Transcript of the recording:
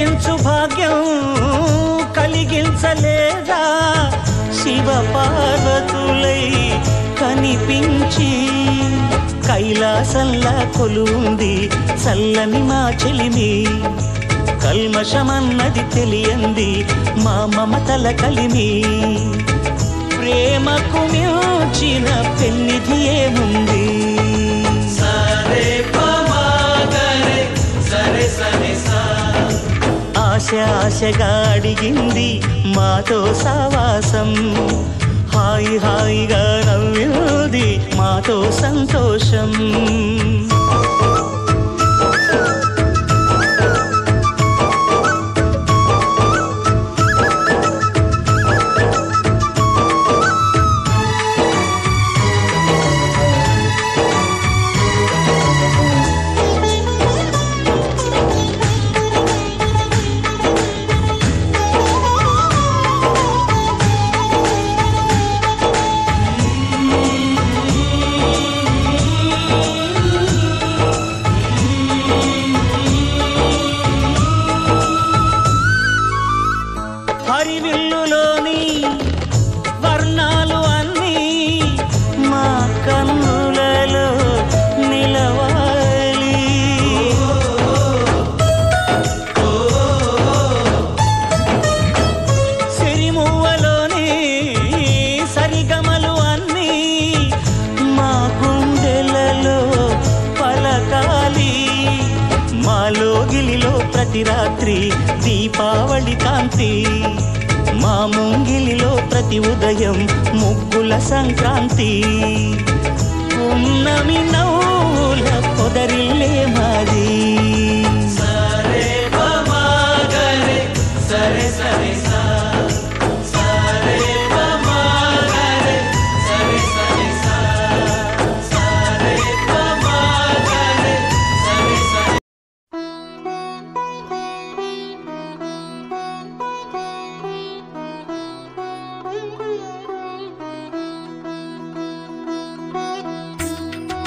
సేవించు భాగ్యం కలిగించలేదా శివ పార్వతులై కనిపించి కైలాసంలా కొలువుంది చల్లని మా చెలిమి కల్మషమన్నది తెలియంది మా మమతల కలిమి ప్రేమకు మించిన పెన్నిధి ఏముంది ఆశ ఆశగా అడిగింది మాతో సావాసం హాయి హాయిగా నవ్వింది మాతో సంతోషం హరివిల్లులోని వర్ణాలు అన్నీ మా కన్నులలో నిలవాలి సిరిమువ్వలోని సరిగమలు అన్నీ మా గుండెలలో పలకాలి మాలోగిలిలో ప్రతి రాత్రి దీపావళి కాంతి మా ముంగిలిలో ప్రతి ఉదయం ముగ్గుల సంక్రాంతి ఉన్నమి నవ్వుల పొదరిల్లే మాది